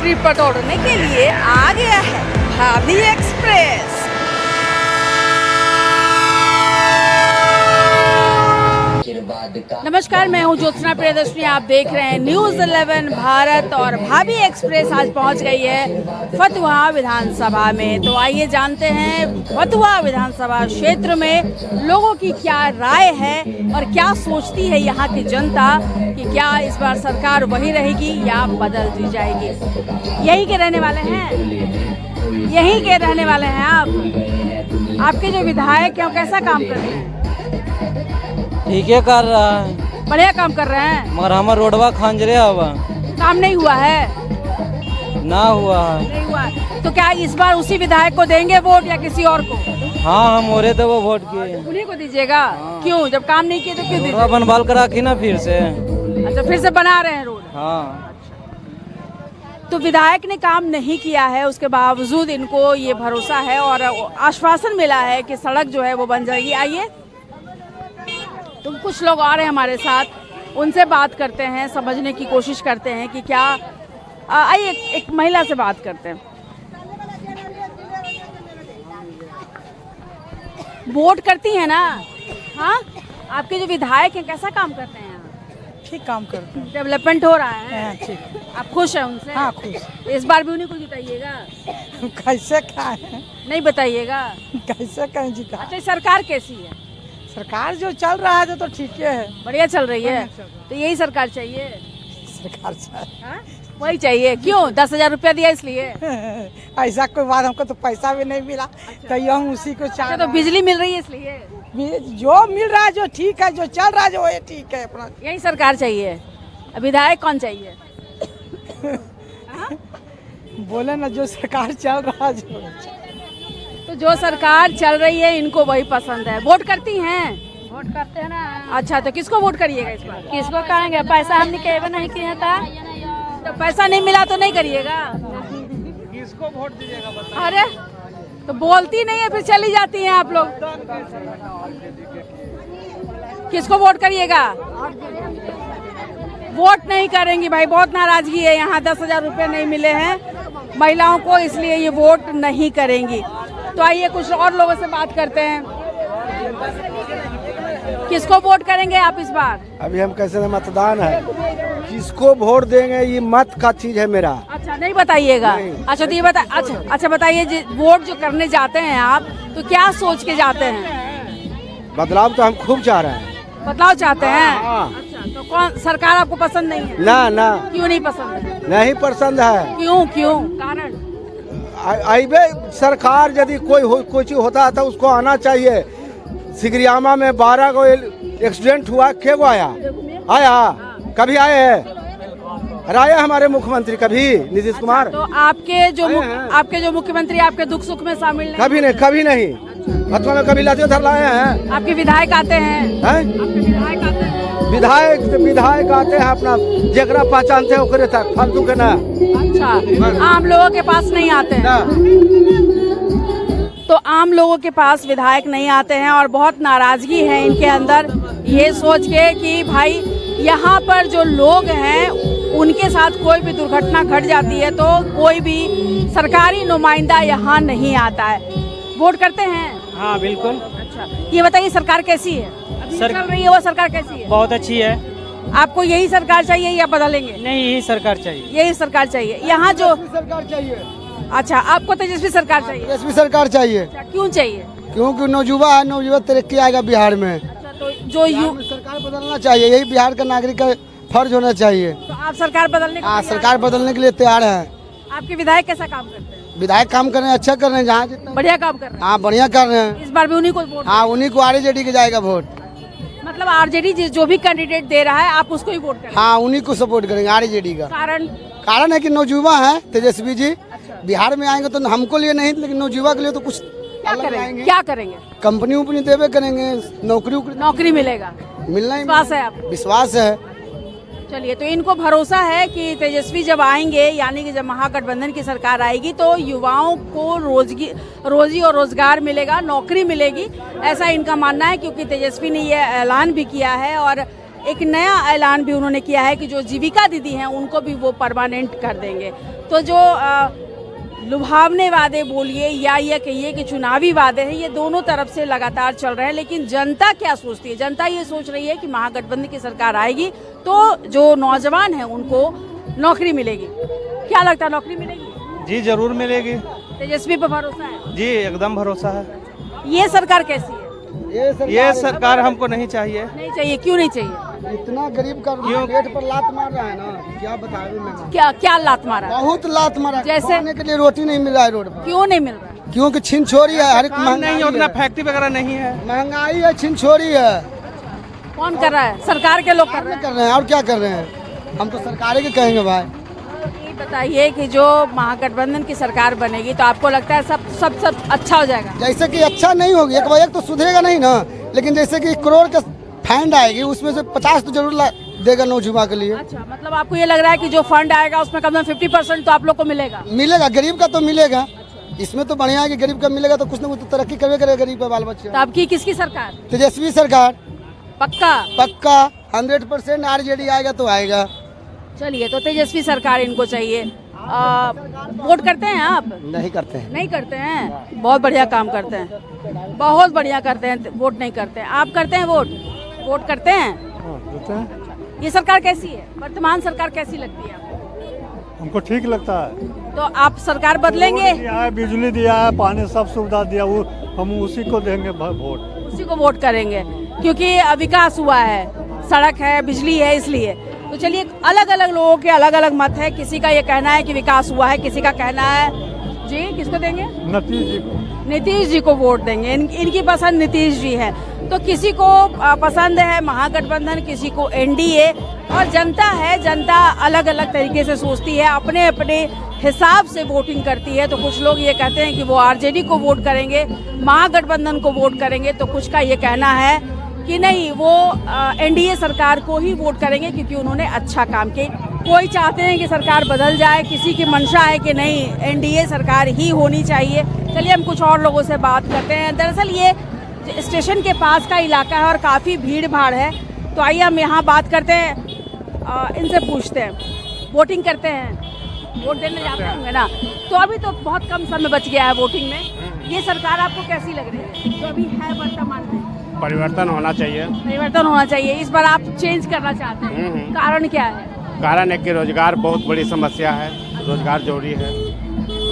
पटरी पर दौड़ने के लिए आ गया है भाभी एक्सप्रेस। नमस्कार, मैं हूं ज्योत्सना प्रियदर्शनी। आप देख रहे हैं न्यूज़ 11 भारत और भाभी एक्सप्रेस आज पहुंच गई है फतुहा विधानसभा में। तो आइए जानते हैं फतुहा विधानसभा क्षेत्र में लोगों की क्या राय है और क्या सोचती है यहाँ की जनता कि क्या इस बार सरकार वही रहेगी या बदल दी जाएगी। यहीं के रहने वाले हैं, यहीं के रहने वाले हैं आप। आपके जो विधायक हैं कैसा काम कर रहे हैं? ठीक है, कर रहा है, बढ़िया काम कर रहे हैं, मगर हमारा रोडवा खांजरे हवा काम नहीं हुआ है। ना हुआ है। नहीं हुआ तो क्या इस बार उसी विधायक को देंगे वोट या किसी और को? हाँ, हम हो रहे थे वो वोट किए। उन्हीं को दीजिएगा? क्यों, जब काम नहीं किए तो क्यों दीजिएगा? बनवाल कर रखी ना फिर से। अच्छा, फिर से बना रहे हैं रोड। हाँ, तो विधायक ने काम नहीं किया है, उसके बावजूद इनको ये भरोसा है और आश्वासन मिला है कि सड़क जो है वो बन जाएगी। आइए, तो कुछ लोग आ रहे हैं हमारे साथ, उनसे बात करते हैं, समझने की कोशिश करते हैं कि क्या। आइए एक महिला से बात करते हैं। वोट करती हैं ना? हाँ, आपके जो विधायक हैं कैसा काम करते हैं? ठीक काम करते हैं, डेवलपमेंट हो रहा है? ठीक। आप खुश हैं उनसे? हाँ, खुश। इस बार भी उन्हीं को जिताइएगा? कैसे खाए, नहीं बताइएगा? कैसे कहें जी का। अच्छा, सरकार कैसी है? सरकार जो चल रहा है तो ठीक है, बढ़िया चल रही है। बढ़िया चल रहा है। तो यही सरकार चाहिए? सरकार चाहिए। हाँ? वही चाहिए। क्यों? 10,000 रुपया दिया इसलिए? ऐसा कोई बात, हमको तो पैसा भी नहीं मिला। तो हम उसी को चाह तो बिजली मिल रही है इसलिए? जो मिल रहा है जो ठीक है, जो चल रहा है जो ये ठीक है अपना। यही सरकार चाहिए। विधायक कौन चाहिए? बोले ना, जो सरकार चल रहा है तो जो सरकार चल रही है इनको वही पसंद है। वोट करती हैं? वोट करते हैं ना। अच्छा, तो किसको वोट करिएगा इस बार? किसको करेंगे? पैसा हम निकेबे नहीं किए था। तो पैसा नहीं मिला तो नहीं करिएगा? किसको वोट दीजिएगा बताइए? अरे, तो बोलती नहीं है फिर चली जाती हैं आप लोग। किसको वोट करिएगा? वोट नहीं करेंगी भाई, बहुत नाराजगी है यहाँ। 10,000 रुपये नहीं मिले हैं महिलाओं को, इसलिए ये वोट नहीं करेंगी। तो आइए कुछ और लोगों से बात करते हैं। किसको वोट करेंगे आप इस बार? अभी हम कैसे मतदान है, किसको वोट देंगे ये मत का चीज है मेरा। अच्छा, नहीं बताइएगा? अच्छा, तो ये अच्छा बताइए, वोट जो करने जाते हैं आप तो क्या सोच के जाते हैं? बदलाव तो हम खूब चाह रहे हैं। बदलाव चाहते हैं? हाँ। अच्छा, तो कौन सरकार आपको पसंद नहीं है? ना ना, क्यों नहीं पसंद है? नहीं पसंद है। क्यों कारण? अबे सरकार यदि कोई चीज होता है तो उसको आना चाहिए। सिगरियामा में 12 को एक्सीडेंट हुआ, क्या को आया कभी आए है? आया हमारे मुख्यमंत्री कभी, नीतीश कुमार? तो आपके जो मुख्यमंत्री आपके दुख सुख में शामिल नहीं? कभी नहीं। फतुहा में कभी लाते उधर लाए हैं? आपके विधायक आते हैं? आपके विधायक आते हैं? विधायक आते हैं, अपना जेकरा पहचानते हैं ओकरे तक, फालतू के ना। अच्छा, आम लोगों के पास नहीं आते हैं? तो आम लोगों के पास विधायक नहीं आते हैं और बहुत नाराजगी है इनके अंदर, ये सोच के कि भाई यहाँ पर जो लोग हैं उनके साथ कोई भी दुर्घटना घट जाती है तो कोई भी सरकारी नुमाइंदा यहाँ नहीं आता है। वोट करते हैं? हाँ बिल्कुल। अच्छा, ये बताइए सरकार कैसी है? अभी चल रही है वो सरकार कैसी है? बहुत अच्छी है। आपको यही सरकार चाहिए या बदलेंगे? नहीं, यही सरकार चाहिए। यही सरकार चाहिए। यहाँ जो सरकार चाहिए। अच्छा, आपको तेजस्वी सरकार चाहिए? तेजस्वी सरकार चाहिए। अच्छा, क्यों चाहिए? क्योंकि नौजुवा है, नौजुवा तरक्की आएगा बिहार में। अच्छा, तो जो सरकार बदलना चाहिए, यही बिहार का नागरिक का फर्ज होना चाहिए। तो आप सरकार बदलने को तैयार सरकार बदलने के लिए तैयार है। आपके विधायक कैसा काम करते हैं? विधायक काम कर रहे हैं, अच्छा कर रहे हैं, जहाँ जितना बढ़िया काम कर रहे हाँ बढ़िया कर रहे हैं। हैं। इस बार भी उन्हीं को वोट? हाँ, उन्हीं को आरजेडी के जाएगा वोट। मतलब आरजेडी जो भी कैंडिडेट दे रहा है आप उसको ही वोट करेंगे? हाँ, उन्हीं को सपोर्ट करेंगे, आरजेडी का। कारण है कि नौजुवा है तेजस्वी जी। बिहार में आएंगे तो हमको लिए नहीं, लेकिन नौजुवा के लिए तो कुछ क्या करेंगे? कंपनी उपनी देवे करेंगे, नौकरी मिलेगा, मिलना ही विश्वास है आपको? विश्वास है। चलिए, तो इनको भरोसा है कि तेजस्वी जब आएंगे, यानी कि जब महागठबंधन की सरकार आएगी तो युवाओं को रोजी और रोजगार मिलेगा, नौकरी मिलेगी, ऐसा इनका मानना है। क्योंकि तेजस्वी ने ये ऐलान भी किया है और एक नया ऐलान भी उन्होंने किया है कि जो जीविका दीदी हैं उनको भी वो परमानेंट कर देंगे। तो जो लुभावने वादे बोलिए या ये कहिए कि चुनावी वादे हैं, ये दोनों तरफ से लगातार चल रहे हैं। लेकिन जनता क्या सोचती है? जनता ये सोच रही है कि महागठबंधन की सरकार आएगी तो जो नौजवान हैं उनको नौकरी मिलेगी। क्या लगता है, नौकरी मिलेगी? जी जरूर मिलेगी। तेजस्वी पर भरोसा है? जी एकदम भरोसा है। ये सरकार कैसी है? ये सरकार हमको नहीं चाहिए। नहीं चाहिए? क्यों नहीं चाहिए? इतना गरीब का पेट पर लात मार रहा है ना, क्या बताएं मैं। क्या क्या लात मारा? बहुत लात मारा। जैसे? खाने के लिए रोटी नहीं मिल रहा है रोड पर। क्यों नहीं मिल रहा? क्योंकि छिनछोरी है, हर एक नहीं महंगाई उतना है। फैक्ट्री वगैरह नहीं है। महंगाई है, छिनछोरी है। कौन कर रहा है? सरकार के लोग कर रहे कर रहे हैं और क्या कर रहे हैं, हम तो सरकार के कहेंगे भाई। हैं। ये बताइए कि जो महागठबंधन की सरकार बनेगी तो आपको लगता है सब अच्छा हो जाएगा? जैसे कि अच्छा नहीं होगी, एक तो सुधरेगा नहीं ना, लेकिन जैसे कि 1 करोड़ का फंड आएगी उसमें से 50 तो जरूर देगा नौजुवान के लिए। अच्छा, मतलब आपको ये लग रहा है कि जो फंड आएगा उसमें कम से कम 50% तो आप लोग को मिलेगा? मिलेगा, गरीब का तो मिलेगा। इसमें तो बढ़िया है कि गरीब का मिलेगा तो कुछ न कुछ तो तरक्की करवे करेगा गरीब का बाल बच्चा। तो आपकी किसकी सरकार? तेजस्वी सरकार। पक्का? पक्का 100% आरजेडी आएगा तो आएगा। चलिए, तो तेजस्वी सरकार इनको चाहिए। वोट करते हैं आप? नहीं करते हैं। नहीं करते हैं? बहुत बढ़िया काम करते हैं, बहुत बढ़िया करते हैं। वोट नहीं करते हैं? आप करते हैं वोट? वोट करते हैं? ये सरकार कैसी है? वर्तमान सरकार कैसी लगती है आपको? हमको ठीक लगता है। तो आप सरकार बदलेंगे? दिया है, बिजली दिया है, पानी सब सुविधा दिया, वो हम उसी को देंगे वोट। उसी को वोट करेंगे क्योंकि विकास हुआ है, सड़क है, बिजली है, इसलिए। तो चलिए, अलग अलग लोगों के अलग अलग मत है। किसी का ये कहना है कि विकास हुआ है, किसी का कहना है जी किसको देंगे? नीतीश जी को। नीतीश जी को वोट देंगे। इनकी पसंद नीतीश जी है। तो किसी को पसंद है महागठबंधन, किसी को एनडीए। और जनता है, जनता अलग अलग तरीके से सोचती है, अपने अपने हिसाब से वोटिंग करती है। तो कुछ लोग ये कहते हैं कि वो आरजेडी को वोट करेंगे, महागठबंधन को वोट करेंगे। तो कुछ का ये कहना है कि नहीं, वो एनडीए सरकार को ही वोट करेंगे क्योंकि उन्होंने अच्छा काम किया। कोई चाहते हैं कि सरकार बदल जाए, किसी की मंशा है कि नहीं एनडीए सरकार ही होनी चाहिए। चलिए, हम कुछ और लोगों से बात करते हैं। दरअसल ये स्टेशन के पास का इलाका है और काफ़ी भीड़ भाड़ है। तो आइए हम यहाँ बात करते हैं, इनसे पूछते हैं। वोटिंग करते हैं, वोट देने जाते होंगे ना? तो अभी तो बहुत कम समय बच गया है वोटिंग में। ये सरकार आपको कैसी लग रही है जो अभी है वर्तमान में? परिवर्तन होना चाहिए। परिवर्तन होना चाहिए। इस बार आप चेंज करना चाहते हैं, कारण क्या है? कारण है कि रोजगार बहुत बड़ी समस्या है, रोजगार जरूरी है।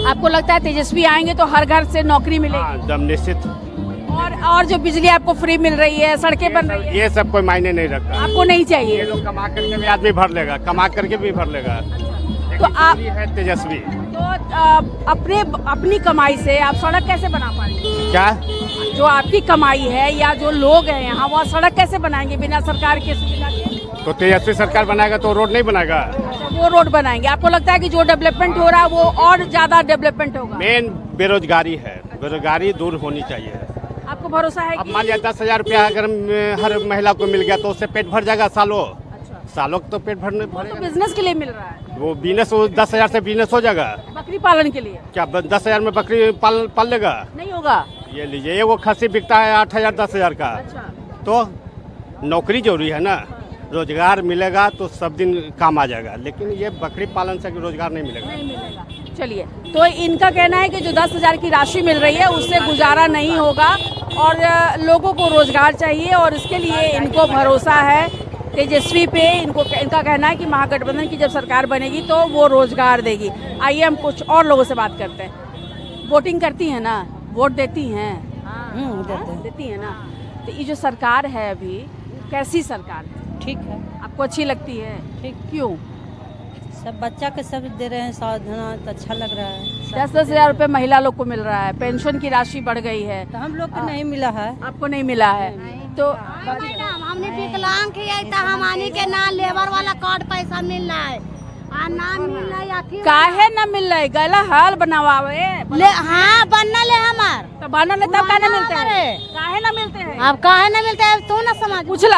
आपको लगता है तेजस्वी आएंगे तो हर घर से नौकरी मिलेगी? हाँ, एकदम निश्चित। और जो बिजली आपको फ्री मिल रही है, सड़कें बन रही है, ये सब कोई मायने नहीं रखता। आपको नहीं ये चाहिए? लोग कमा करके भी आदमी भर लेगा, कमा करके भी भर लेगा। तो आप है तेजस्वी तो अपनी कमाई से आप सड़क कैसे बना पाएंगे? क्या? जो आपकी कमाई है या जो लोग हैं यहाँ, वो सड़क कैसे बनाएंगे बिना सरकार के सुविधा के? तो तेजस्वी सरकार बनाएगा तो रोड नहीं बनाएगा। वो रोड बनाएंगे। आपको लगता है कि जो डेवलपमेंट हो रहा है वो और ज्यादा डेवलपमेंट होगा? मेन बेरोजगारी है, बेरोजगारी दूर होनी चाहिए। आपको भरोसा है? अब मान लिया 10,000 रुपया अगर हर महिला को मिल गया तो उससे पेट भर जाएगा सालों। सालों तो पेट भरने तो बिजनेस के लिए मिल रहा है। वो बिजनेस 10,000 से बिजनेस हो जाएगा। बकरी पालन के लिए क्या 10,000 में बकरी पाल लेगा? नहीं होगा। ये लीजिए, ये वो खस्सी बिकता है 8,000 10,000 का। अच्छा। तो नौकरी जरूरी है ना, रोजगार मिलेगा तो सब दिन काम आ जाएगा। लेकिन ये बकरी पालन से रोजगार नहीं मिलेगा। नहीं मिलेगा। चलिए, तो इनका कहना है कि जो 10,000 की राशि मिल रही है उससे गुजारा नहीं होगा और लोगों को रोजगार चाहिए और इसके लिए इनको भरोसा है तेजस्वी पे। इनका कहना है कि महागठबंधन की जब सरकार बनेगी तो वो रोजगार देगी। आइए हम कुछ और लोगों से बात करते हैं। वोटिंग करती हैं ना, वोट देती हैं? देती हैं ना। तो ये जो सरकार है अभी, कैसी सरकार है? ठीक है। आपको अच्छी लगती है? ठीक। क्यों? सब बच्चा के सब दे रहे हैं साधना, तो अच्छा लग रहा है। 10-10 हजार रुपए महिला लोग को मिल रहा है, पेंशन की राशि बढ़ गई है। तो हम लोग को नहीं मिला है। आपको नहीं मिला है? तो हमने विकलांग है तो हमारे के ना लेबर वाला कार्ड पैसा मिल रहा है और ना मिल रहा है। काहे न मिल रहा है? गला हाल बनावावे हाँ बनना ले हमार तो बनल है, तब काहे न मिलते हैं? काहे न मिलते हैं? अब काहे ना मिलते है तू ना समझ पूछला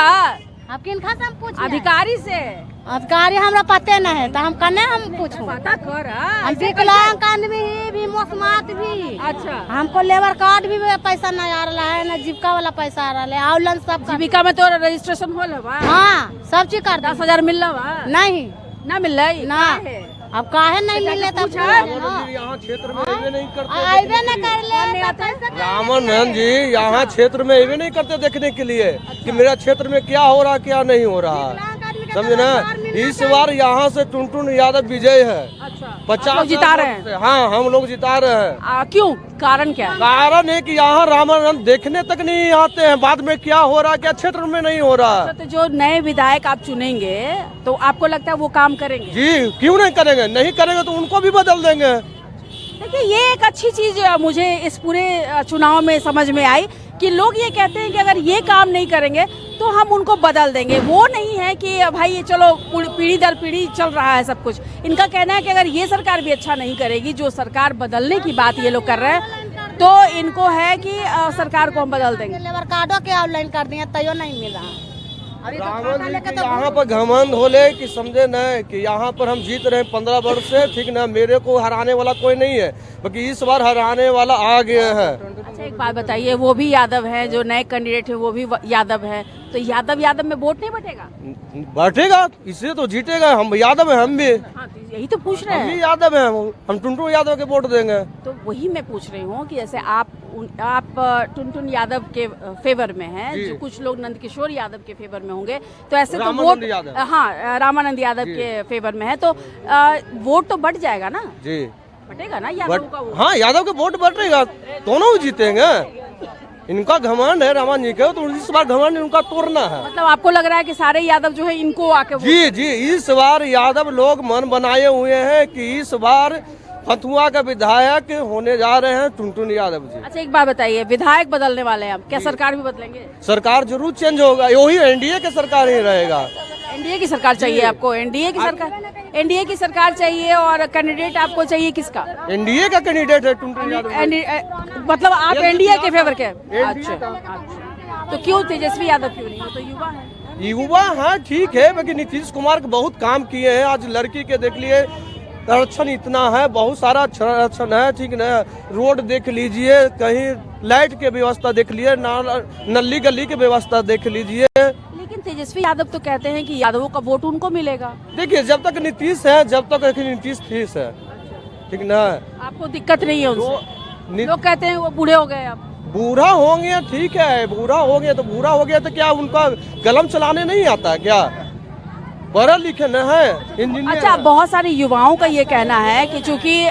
अब किनका से हम पूछ अधिकारी से? अधिकारी हमरा पते नहीं है तो हम कने हम पूछूं। पता कर हम विकलांग आदमी भी मोसमात भी। अच्छा, हमको लेबर कार्ड भी पैसा नहीं आ रहा है, न जीविका वाला पैसा आ रहा है, ऑनलाइन सब जीविका में तो रजिस्ट्रेशन हो लवा। हाँ सब चीज कर 10,000 मिल रहा नहीं ना मिल रहा है ना। अब काहे नहीं मिले तब यहाँ क्षेत्र में अबे नहीं करते, आइबे न कर ले। रामानंद जी यहाँ क्षेत्र में अबे नहीं करते देखने के लिए कि मेरा क्षेत्र में क्या हो रहा क्या नहीं हो रहा, समझे ना। इस बार यहाँ से टुनटुन यादव विजय है। अच्छा, 50 जिता रहे हैं। हाँ हम लोग जिता रहे हैं। क्यों, कारण क्या है? कारण है कि यहाँ रामानंद देखने तक नहीं आते हैं, बाद में क्या हो रहा है क्या क्षेत्र में नहीं हो रहा। तो जो नए विधायक आप चुनेंगे तो आपको लगता है वो काम करेंगे? जी क्यों नहीं करेंगे, नहीं करेंगे तो उनको भी बदल देंगे। देखिए ये एक अच्छी चीज मुझे इस पूरे चुनाव में समझ में आई कि लोग ये कहते हैं कि अगर ये काम नहीं करेंगे तो हम उनको बदल देंगे। वो नहीं है कि भाई ये चलो पीढ़ी दर पीढ़ी चल रहा है सब कुछ। इनका कहना है कि अगर ये सरकार भी अच्छा नहीं करेगी, जो सरकार बदलने की बात ये लोग कर रहे हैं, तो इनको है कि सरकार को हम बदल देंगे। लेबर कार्डो के ऑनलाइन कर दिए तैयो नहीं मिला। रावण जी के यहाँ पर घमंड होले कि समझे न कि यहाँ पर हम जीत रहे हैं 15 वर्ष से, ठीक ना। मेरे को हराने वाला कोई नहीं है, बाकी इस बार हराने वाला आ गया है। अच्छा एक बात बताइए, वो भी यादव है, जो नए कैंडिडेट है वो भी यादव है, तो यादव में वोट नहीं बटेगा? बैठेगा, इसलिए तो जीतेगा। हम यादव है, हम भी हाँ, तो यही तो पूछ रहे हम हैं। भी यादव है, हम टुनटुन यादव के वोट देंगे। तो वही मैं पूछ रही हूँ कि जैसे आप टुनटुन यादव के फेवर में हैं, जो कुछ लोग नंदकिशोर यादव के फेवर में होंगे, तो ऐसे तो वोट हाँ रामानंद यादव के फेवर में है, तो वोट तो बढ़ जाएगा ना जी, बटेगा ना यादव का वोट? हाँ यादव के वोट बढ़ेगा, दोनों जीतेंगे। इनका घमंड है रामानंद जी का, तो इस बार घमंड इनका तोड़ना है। मतलब आपको लग रहा है कि सारे यादव जो है इनको आके जी जी, इस बार यादव लोग मन बनाए हुए हैं कि इस बार फतुहा का विधायक होने जा रहे हैं टुनटुन यादव जी। अच्छा एक बात बताइए, विधायक बदलने वाले हैं, क्या सरकार भी बदलेंगे? सरकार जरूर चेंज होगा, वही एनडीए की सरकार ही रहेगा। एनडीए की सरकार चाहिए आपको? एनडीए की सरकार चाहिए। और कैंडिडेट आपको चाहिए किसका? एनडीए का कैंडिडेट है टुनटुन यादव। मतलब आप एनडीए के फेवर के? अच्छा, तो क्यों तेजस्वी यादव क्यों नहीं? वो तो युवा है। युवा हाँ ठीक है, लेकिन नीतीश कुमार के बहुत काम किए हैं। आज लड़की के देख लिए आरक्षण इतना है, बहुत सारा आरक्षण है, ठीक ना। रोड देख लीजिए, कहीं लाइट के व्यवस्था देख लीजिए, नली गली की व्यवस्था देख लीजिए। लेकिन तेजस्वी यादव तो कहते हैं कि यादवों का वोट उनको मिलेगा। देखिए जब तक नीतीश है, जब तक नीतीश ठीक है, ठीक ना। आपको दिक्कत नहीं है उनसे? लोग कहते हैं वो बूढ़े हो गए, अब बूढ़ा होंगे ठीक है, बूढ़ा हो गया तो क्या उनका कलम चलाने नहीं आता क्या? पढ़े लिखे न है, इंजीनियर। अच्छा, बहुत सारे युवाओं का ये कहना है कि चूंकि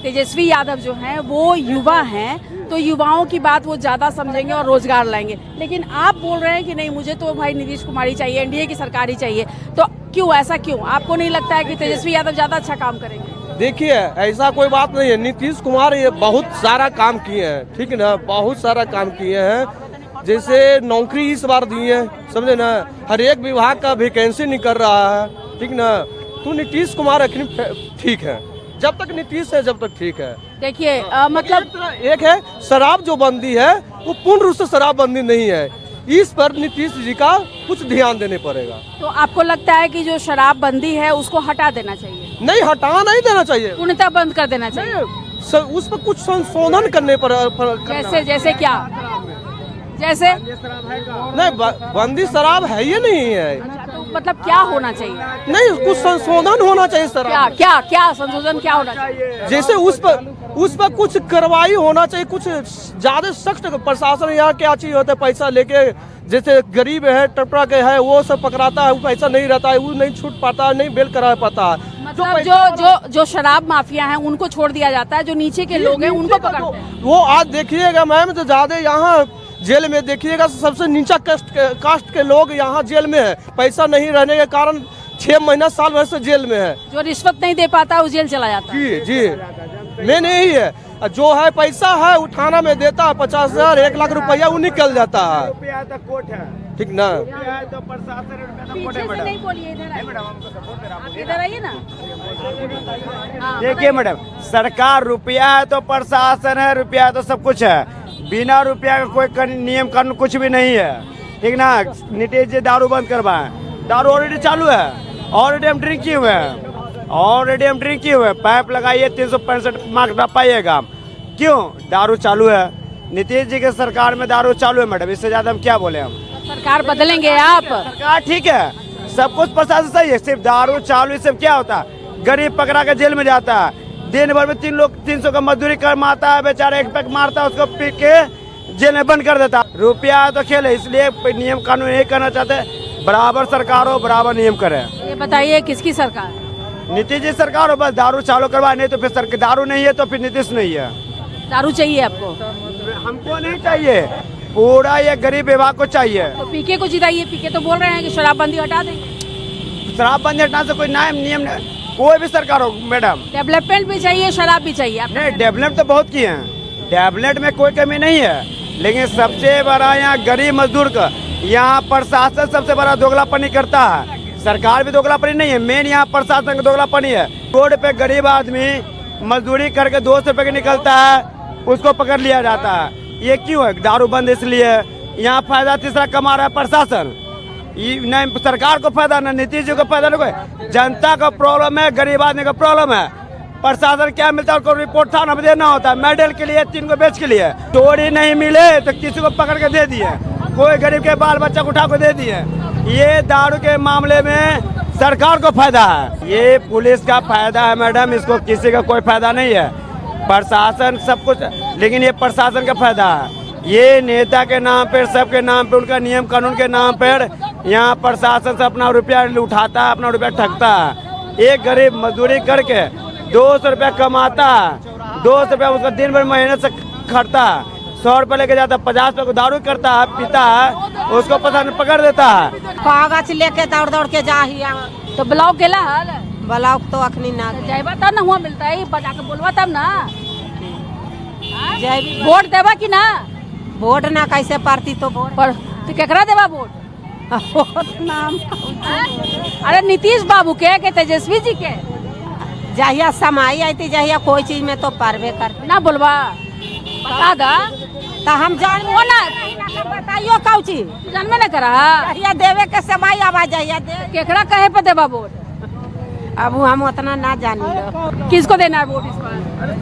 तेजस्वी यादव जो हैं वो युवा हैं, तो युवाओं की बात वो ज्यादा समझेंगे और रोजगार लाएंगे। लेकिन आप बोल रहे हैं कि नहीं, मुझे तो भाई नीतीश कुमार ही चाहिए, एनडीए की सरकार ही चाहिए। तो क्यों, ऐसा क्यों? आपको नहीं लगता है कि तेजस्वी यादव ज्यादा अच्छा काम करेंगे? देखिए ऐसा कोई बात नहीं है, नीतीश कुमार ये बहुत सारा काम किए हैं, ठीक ना, बहुत सारा काम किए हैं। जैसे नौकरी इस बार दिए, समझे ना, हर एक विभाग का वैकेंसी निकल रहा है, ठीक ना। तो नीतीश कुमार ठीक है, जब तक नीतीश है जब तक ठीक है। देखिए मतलब एक है शराब जो बंदी है, वो पूर्ण रूप से शराब बंदी नहीं है, इस पर नीतीश जी का कुछ ध्यान देने पड़ेगा। तो आपको लगता है कि जो शराब बंदी है उसको हटा देना चाहिए? नहीं, हटा नहीं देना चाहिए, पूर्णतः बंद कर देना चाहिए। उस पर कुछ संशोधन करने पर जैसे क्या? जैसे नहीं, बंदी शराब है ये नहीं है। तो मतलब क्या होना चाहिए? नहीं, कुछ संशोधन होना चाहिए शराब। क्या संशोधन क्या होना चाहिए? जैसे उस पर कुछ कार्रवाई होना चाहिए, कुछ ज्यादा सख्त प्रशासन। यहाँ क्या चीज होता है, पैसा लेके जैसे गरीब है, टपरा के है, वो सब पकड़ाता है, वो पैसा नहीं रहता है, वो नहीं छूट पाता, नहीं बेल करा पाता। मतलब जो शराब माफिया हैं उनको छोड़ दिया जाता है, जो नीचे के लोग हैं उनको पकड़ते हैं। वो आज देखिएगा मैम, तो ज्यादा यहाँ जेल में देखिएगा सबसे नीचा कास्ट के लोग यहाँ जेल में है, पैसा नहीं रहने के कारण 6 महीना साल भर से जेल में है। जो रिश्वत नहीं दे पाता वो जेल चला जाता है। जी जी, मेन यही है। जो है पैसा है उठाना में देता है, 50,000 1 लाख रुपया वो निकल जाता है, ठीक ना। पीछे से नहीं बोलिए, इधर आइए ना। देखिए मैडम, सरकार रुपया है तो प्रशासन है, रुपया है तो सब कुछ है। बिना रुपया का कोई नियम कानून कुछ भी नहीं है, ठीक ना। नीतीश जी दारू बंद करवाएं, दारू ऑलरेडी चालू है, ऑलरेडी हम ड्रिंक किए हुए हैं, ऑलरेडी हम ड्रिंक किए हुए हैं। पाइप लगाइए 365 मार्क्स ना पाइएगा। क्यों? दारू चालू है, नीतीश जी के सरकार में दारू चालू है मैडम, इससे ज्यादा हम क्या बोले हम। सरकार बदलेंगे आप? सरकार ठीक है, सब कुछ प्रशासन सही है, सिर्फ दारू चालू इससे क्या होता है, गरीब पकड़ा के जेल में जाता है, दिन भर में 300 का मजदूरी कमाता है, बेचारा एक पैक मारता है, उसको पी के जेल में बंद कर देता। रुपया तो खेल है, इसलिए नियम कानून यही करना चाहते हैं, बराबर सरकार हो, बराबर नियम करे। ये बताइए किसकी सरकार? नीतीश जी सरकार हो, बस दारू चालू करवा, नहीं तो फिर दारू नहीं है तो फिर नीतीश नहीं है। दारू चाहिए आपको? हमको नहीं चाहिए, पूरा ये गरीब विभाग को चाहिए। तो पीके को जिताइए। पीके तो बोल रहे हैं कि शराबबंदी हटा देंगे। शराबबंदी हटाने से कोई नियम नहीं, कोई भी सरकार हो मैडम। डेवलपमेंट भी चाहिए, शराब भी चाहिए। नहीं, डेवलपमेंट तो बहुत किए हैं, डेवलपमेंट में कोई कमी नहीं है, लेकिन सबसे बड़ा यहाँ गरीब मजदूर का यहाँ प्रशासन सबसे बड़ा दोगलापनी करता है। सरकार भी दोगलापनी नहीं है, मेन यहाँ प्रशासन का दोगलापनी है। रोड पे गरीब आदमी मजदूरी करके 200 रुपए निकलता है, उसको पकड़ लिया जाता है। ये क्यों है? दारू बंद इसलिए। यहाँ फायदा तीसरा कमा रहा है प्रशासन, न सरकार को फायदा, न नीतीश जी को फायदा, न कोई। जनता का प्रॉब्लम है, गरीब आदमी का प्रॉब्लम है। प्रशासन क्या मिलता है, उसको रिपोर्ट थाना में देना होता है, मेडल के लिए, 3 को बेच के लिए। चोरी नहीं मिले तो किसी को पकड़ के दे दिए, कोई गरीब के बाल बच्चा को उठा को दे दिए। ये दारू के मामले में सरकार को फायदा है, ये पुलिस का फायदा है मैडम, इसको किसी का कोई फायदा नहीं है। प्रशासन सब कुछ, लेकिन ये प्रशासन का फायदा है। ये नेता के नाम पर, सबके नाम पे, उनका नियम कानून के नाम पर यहाँ प्रशासन से अपना रुपया उठाता है, अपना रुपया ठगता है। एक गरीब मजदूरी करके 200 रुपया कमाता है, 200 रुपया उसका दिन भर महीने से खटता है, 100 रुपया लेके जाता है, 50 रुपये को दारू करता है, पीता है, उसको प्रशासन पकड़ देता है। कागज लेके दौड़ दौड़ के जा ही तो ब्लॉक गेला हाल ब्लॉक तो अखनी ना जाइबा तब ना हुआ मिलता है, बजा के बोलवा तब ना। वोट देवा कि ना? वोट ना कैसे पार्टी तो वोट पर तो केकरा देवा वोट? नाम अरे नीतीश बाबू के तेजस्वी जी के? जहिया समाई आई थी, जहिया कोई चीज में तो पारवे कर ना बोलवा, बता दा तो हम जान वो ना बताइयो कौ चीज जानवे न करा। जहिया देवे के समय आवाज जहिया दे केकरा कहे पे देवा वोट? अब हम उतना ना जानी। किसको देना है वोट इस बार?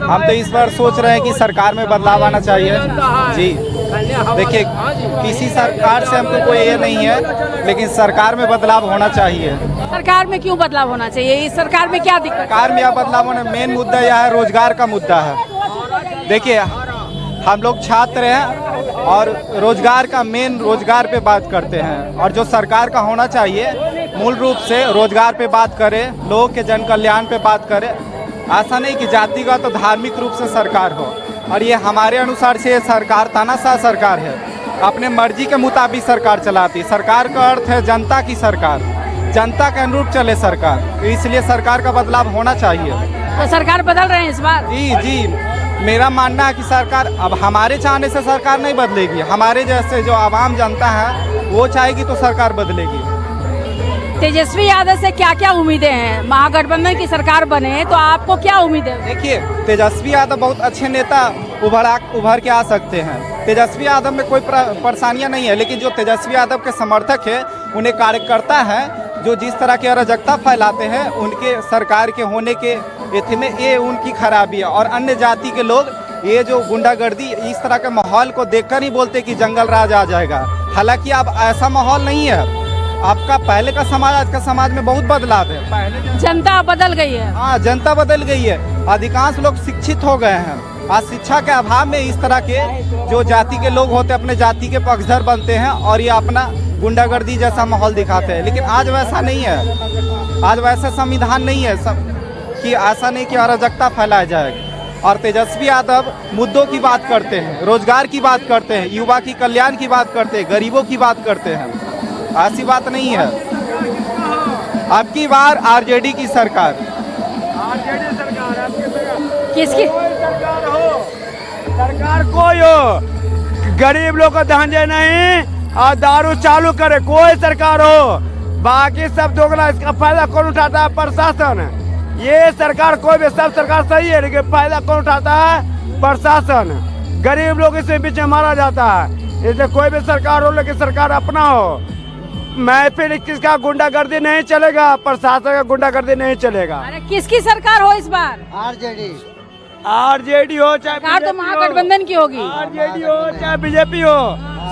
हम तो इस बार सोच रहे हैं कि सरकार में बदलाव आना चाहिए जी। देखिए, किसी सरकार से हमको कोई ये नहीं है, लेकिन सरकार में बदलाव होना चाहिए। सरकार में क्यों बदलाव होना चाहिए? इस सरकार में क्या दिक्कत? सरकार में यह बदलाव होना, मेन मुद्दा यह है, रोजगार का मुद्दा है। देखिए, हम लोग छात्र हैं और रोजगार का मेन रोजगार पे बात करते हैं, और जो सरकार का होना चाहिए मूल रूप से रोजगार पे बात करें, लोगों के जन कल्याण पे बात करें। ऐसा नहीं कि जातिगत तो धार्मिक रूप से सरकार हो, और ये हमारे अनुसार से सरकार तानाशाह सरकार है, अपने मर्जी के मुताबिक सरकार चलाती। सरकार का अर्थ है जनता की सरकार, जनता के अनुरूप चले सरकार, इसलिए सरकार का बदलाव होना चाहिए। तो सरकार बदल रहे हैं इस बार? जी जी, मेरा मानना है कि सरकार, अब हमारे चाहने से सरकार नहीं बदलेगी, हमारे जैसे जो आवाम जनता है वो चाहेगी तो सरकार बदलेगी। तेजस्वी यादव से क्या क्या उम्मीदें हैं? महागठबंधन की सरकार बने तो आपको क्या उम्मीदें? देखिए, तेजस्वी यादव बहुत अच्छे नेता उभर के आ सकते हैं। तेजस्वी यादव में कोई परेशानियां नहीं है, लेकिन जो तेजस्वी यादव के समर्थक है, उन्हें कार्यकर्ता है जो जिस तरह की अराजकता फैलाते हैं, उनके सरकार के होने के एथी में ये उनकी खराबी है। और अन्य जाति के लोग ये जो गुंडागर्दी, इस तरह के माहौल को देखकर ही बोलते कि जंगल राज आ जाएगा। हालांकि अब ऐसा माहौल नहीं है, आपका पहले का समाज आज का समाज में बहुत बदलाव है। पहले जनता बदल गई है। हाँ, जनता बदल गई है, अधिकांश लोग शिक्षित हो गए हैं। आज शिक्षा के अभाव में इस तरह के जो जाति के लोग होते हैं अपने जाति के पक्षधर बनते हैं और ये अपना गुंडागर्दी जैसा माहौल दिखाते हैं। लेकिन आज वैसा नहीं है, आज वैसा संविधान नहीं है कि ऐसा नहीं कि अराजकता फैलाया जाएगा। और तेजस्वी यादव मुद्दों की बात करते हैं, रोजगार की बात करते हैं, युवा की कल्याण की बात करते हैं, गरीबों की बात करते हैं। ऐसी बात नहीं है। अब की बार आरजेडी की सरकार, किसकी सरकार? कोई हो, गरीब लोग को धंधे नहीं और दारू चालू करे, कोई सरकार हो, बाकी सब दोगला। इसका फायदा कौन उठाता है? प्रशासन। ये सरकार कोई भी, सब सरकार सही है, लेकिन फायदा कौन उठाता है? प्रशासन। गरीब लोग इसके बीच में मारा जाता है। इसलिए कोई भी सरकार हो, लेकिन सरकार अपना हो, महफिल किसका गुंडागर्दी नहीं चलेगा, प्रशासन का गुंडागर्दी नहीं चलेगा। अरे किसकी सरकार हो इस बार? आरजेडी हो चाहे सरकार तो महागठबंधन की होगी। आरजेडी हो चाहे बीजेपी हो,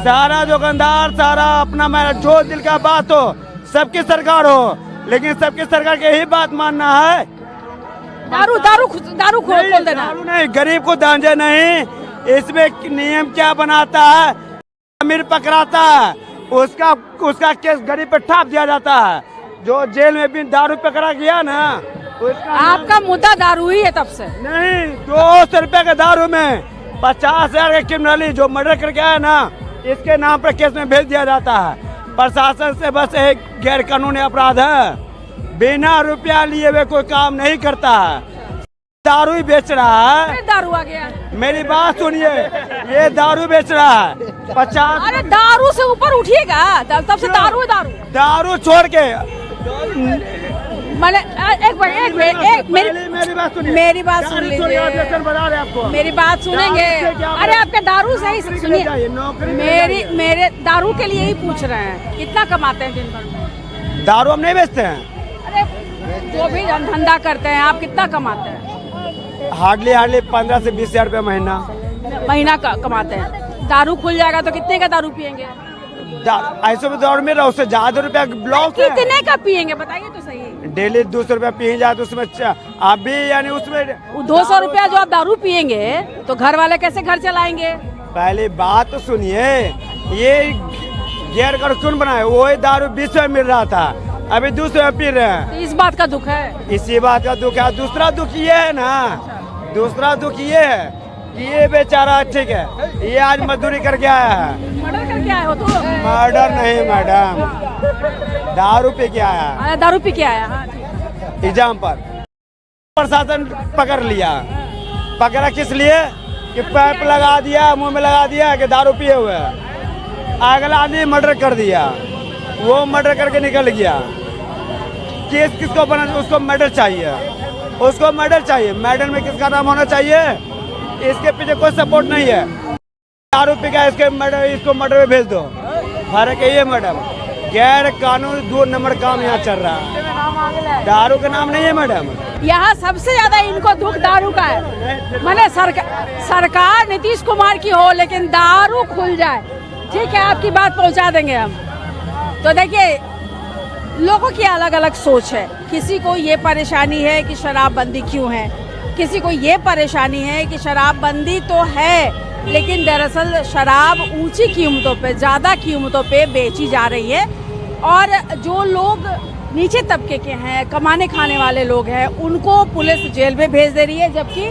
सारा दुकानदार सारा अपना मेरा जो दिल का बात हो, सबकी सरकार हो, लेकिन सबकी सरकार की यही बात मानना है। दारू खोल देना। दारू नहीं, गरीब को दांजे नहीं। इसमें नियम क्या बनाता है, अमीर पकड़ाता है, उसका केस गरीब पे ठाप दिया जाता है। जो जेल में भी दारू पकड़ा गया ना, आपका मुद्दा दारू ही है तब से? नहीं, 200 रुपए के दारू में 50,000 का क्रिमिनली जो मर्डर करके आया ना, इसके नाम पर केस में भेज दिया जाता है। प्रशासन से बस एक गैर कानूनी अपराध है, बिना रुपया लिए हुए कोई काम नहीं करता है। दारू ही बेच रहा है। दारू आ गया, मेरी बात सुनिए, ये दारू बेच रहा है 50। अरे दारू से ऊपर उठिएगा, तब से दारू है दारू। दारू छोड़ के मैंने मेरी बात सुन लीजिए, मेरी बात सुनेंगे। अरे आपके दारू से ही सुनिए, मेरे दारू के लिए ही पूछ रहे हैं, कितना कमाते हैं दिन भर में? दारू हम नहीं बेचते हैं। अरे जो भी धंधा करते हैं आप कितना कमाते हैं? हार्डली 15 से 20 हजार रुपया महीना कमाते हैं। दारू खुल जाएगा तो कितने का दारू पियेंगे? ऐसे में दारू मिल रहा, उससे ज्यादा रुपया ब्लॉक कितने का पियेंगे बताइए तो सही। डेली 200 रुपया पी जाए तो उसमें आप भी यानी उसमें 200 रुपया जो आप दारू पियेंगे तो घर वाले कैसे घर चलाएंगे? पहले बात तो सुनिए, ये गैर कानून बनाए, वही दारू 20 में मिल रहा था, अभी 200 में पी रहे हैं। तो इस बात का दुख है? इसी बात का दुख है। दूसरा दुख ये है ना, दूसरा दुख ये है कि ये बेचारा ठीक है, ये आज मजदूरी करके आया है। मर्डर करके आए हो? तो मर्डर नहीं मैडम, दारू पी के आया। अरे दारू पी के आया, हाँ। एग्जाम पर प्रशासन पकड़ लिया, पकड़ा किस लिए कि पाइप लगा दिया, मुंह में लगा दिया कि दारू पिए हुए। अगला आदमी मर्डर कर दिया, वो मर्डर करके निकल गया। केस किसको बना, उसको मर्डर चाहिए, उसको मर्डर चाहिए। मर्डर में किसका नाम होना चाहिए? इसके पीछे कोई सपोर्ट नहीं है। दारू पी गया, इसको मर्डर में भेज दो। फर्क है ये मैडम, गैर कानूनी 2 नंबर काम यहाँ चल रहा है। दारू का नाम नहीं है मैडम। यहाँ सबसे ज्यादा इनको दुख दारू का है। मैंने सरकार नीतीश कुमार की हो, लेकिन दारू खुल जाए, ठीक है, आपकी बात पहुँचा देंगे हम। तो देखिए, लोगों की अलग अलग सोच है। किसी को ये परेशानी है कि शराबबंदी क्यों है, किसी को ये परेशानी है कि शराबबंदी तो है लेकिन दरअसल शराब ऊंची कीमतों पे, ज़्यादा कीमतों पे बेची जा रही है, और जो लोग नीचे तबके के हैं, कमाने खाने वाले लोग हैं, उनको पुलिस जेल में भेज दे रही है, जबकि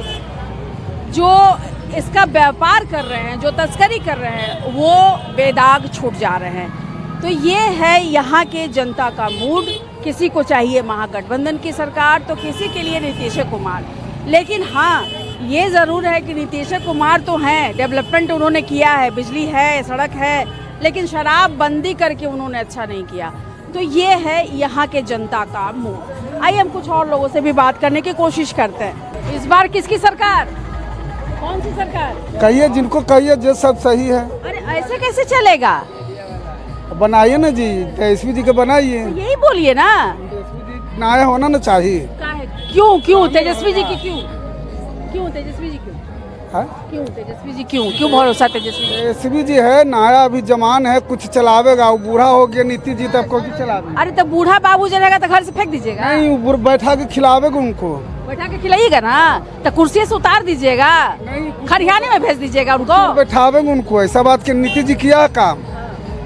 जो इसका व्यापार कर रहे हैं, जो तस्करी कर रहे हैं, वो बेदाग छूट जा रहे हैं। तो ये है यहाँ के जनता का मूड। किसी को चाहिए महागठबंधन की सरकार, तो किसी के लिए नीतीश कुमार। लेकिन हाँ, ये ज़रूर है कि नीतीश कुमार तो हैं, डेवलपमेंट उन्होंने किया है, बिजली है, सड़क है, लेकिन शराब बंदी करके उन्होंने अच्छा नहीं किया। तो ये है यहाँ के जनता का मूड। आइए हम कुछ और लोगों से भी बात करने की कोशिश करते हैं। इस बार किसकी सरकार? कौन सी सरकार? कहिए, जिनको कहिए, जो सब सही है। अरे ऐसे कैसे चलेगा? बनाइए ना जी, तेजस्वी जी के बनाइए। यही बोलिए ना, नया होना ना चाहिए। क्यों तेजस्वी जी की क्यों तेजस्वी जी क्यों तेजस्वी जी क्यों भरोसा तेजस्वी जी है? नया अभी जमान है, कुछ चलावेगा। वो बूढ़ा हो गया नीतीश जी, तब को चलावे। अरे तो बूढ़ा बाबू जो रहेगा तो घर से फेंक दीजिएगा? नहीं, बैठा के खिलावेगा, उनको बैठा के खिलाइएगा ना, तो कुर्सी से उतार दीजिएगा, खरियाने में भेज दीजिएगा उनको, बैठावेगा उनको। ऐसा बात के नीतीश जी किया काम,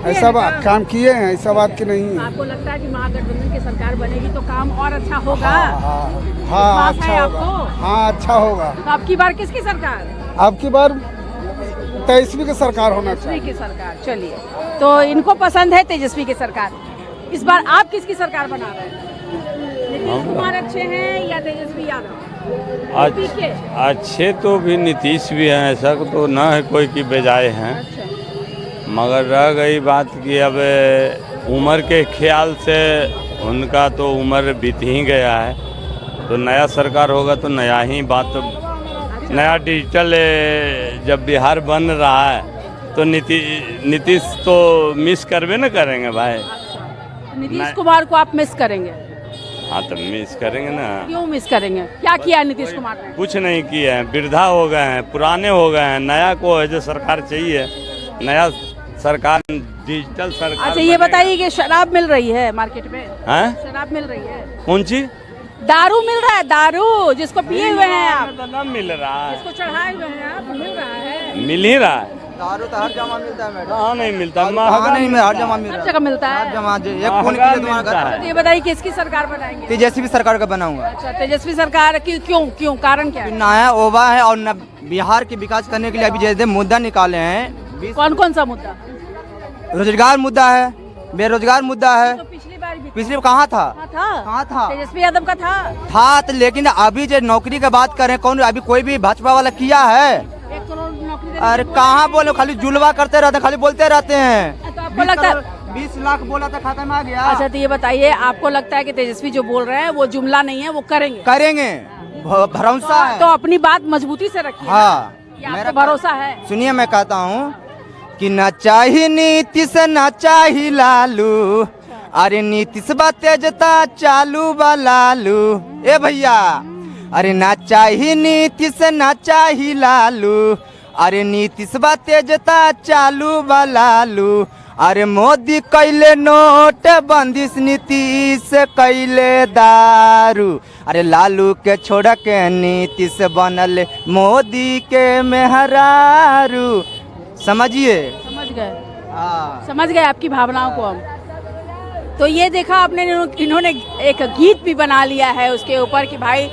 ऐसा बात काम किए हैं, ऐसा बात की नहीं है। आपको लगता है कि महागठबंधन की सरकार बनेगी तो काम और अच्छा होगा? हाँ अच्छा होगा। हाँ अच्छा होगा। तो आपकी बार किसकी सरकार? आपकी बार तेजस्वी की सरकार होना चाहिए। तेजस्वी की सरकार। चलिए, तो इनको पसंद है तेजस्वी की सरकार। इस बार आप किसकी सरकार बना रहे हैं? नीतीश कुमार अच्छे हैं या तेजस्वी यादव? अच्छे तो भी नीतीश भी हैं, ऐसा तो न है कोई की बेजाय हैं। मगर रह गई बात कि अब उम्र के ख्याल से उनका तो उम्र बीत ही गया है, तो नया सरकार होगा तो नया ही बात, नया डिजिटल जब बिहार बन रहा है तो नीतीश तो मिस करवे न करेंगे भाई। नीतीश कुमार को आप मिस करेंगे? हाँ तो मिस करेंगे ना। क्यों मिस करेंगे? क्या किया नीतीश कुमार ने? कुछ नहीं किए हैं, वृद्धा हो गए हैं, पुराने हो गए हैं, नया को है जो सरकार चाहिए, नया सरकार, डिजिटल सरकार। अच्छा ये बताइए कि शराब मिल रही है मार्केट में? हैं? शराब मिल रही है? कौन चीज? दारू मिल रहा है, दारू जिसको पिए हुए हैं आप, तो न मिल रहा है, जिसको चढ़ाए हुए हैं आप, मिल रहा है? मिल ही रहा है। दारू तो हर जगह मिलता है मैडम। कहाँ नहीं मिलता? कहाँ नहीं मिलता, हर जगह मिल हर रहा जगह मिलता है। हर जगह एक फोन के लिए तुम्हारा घर। तो ये बताइए किसकी सरकार बनाएंगे? तेजस्वी सरकार का बनाऊंगा। अच्छा तेजस्वी सरकार की क्यों कारण क्या है? नया ओवा है और बिहार के विकास करने के लिए अभी जैसे मुद्दा निकाले हैं। कौन कौन सा मुद्दा? रोजगार मुद्दा है, बेरोजगार मुद्दा है। तो पिछली कहाँ था? कहाँ था? तेजस्वी यादव का था तो लेकिन अभी जो नौकरी की बात करें, कौन अभी कोई भी भाजपा वाला किया है? 1 करोड़ नौकरी। अरे कहाँ बोलो, खाली जुलवा करते रहते, खाली बोलते रहते हैं। तो आपको लगता है 20 लाख बोला था, खाता में आ गया। अच्छा तो ये बताइए आपको लगता है कि तेजस्वी जो बोल रहे हैं वो जुमला नहीं है, वो करेंगे? भरोसा है। तो अपनी बात मजबूती से रखिए। हाँ मेरा भरोसा है। सुनिए मैं कहता हूँ कि ना चाहिए नीतीश ना चाहिए लालू, अरे नीतीश बा तेजता चालू बा लालू। ए भैया अरे ना चाहिए नीतीश ना चाहिए लालू, अरे नीतीश बा तेजता चालू बा लालू। अरे मोदी कैले नोट बंदिश, नीतीश कैले दारू, अरे लालू के छोड़ के नीतीश बनल मोदी के मेहरारू। समझिए? समझ गए आपकी भावनाओं को हम। तो ये देखा आपने, इन्होंने एक गीत भी बना लिया है उसके ऊपर कि भाई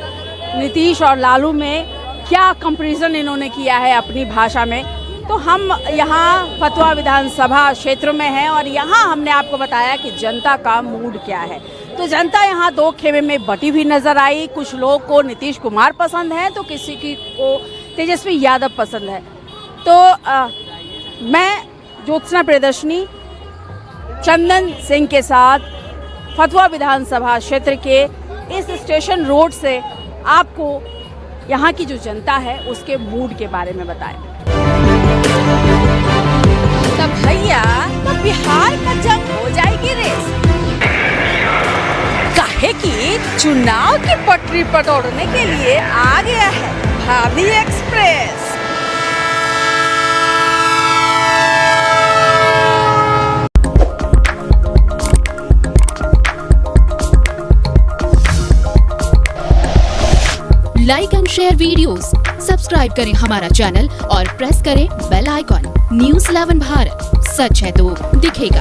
नीतीश और लालू में क्या कंपैरिजन इन्होंने किया है अपनी भाषा में। तो हम यहाँ फतवा विधानसभा क्षेत्र में हैं और यहाँ हमने आपको बताया कि जनता का मूड क्या है। तो जनता यहाँ दो खेमे में बटी हुई नजर आई। कुछ लोग को नीतीश कुमार पसंद है तो किसी की को तेजस्वी यादव पसंद है। तो मैं ज्योत्सना प्रियदर्शनी चंदन सिंह के साथ फतवा विधानसभा क्षेत्र के इस स्टेशन रोड से आपको यहाँ की जो जनता है उसके मूड के बारे में बताएं। तब भैया तब बिहार का जंग हो जाएगी रेस, काहे कि चुनाव की पटरी पर दौड़ने के लिए आ गया है भाभी express. Like and share videos, subscribe करें हमारा चैनल और प्रेस करें बेल आइकॉन। न्यूज़ 11 भारत, सच है तो दिखेगा।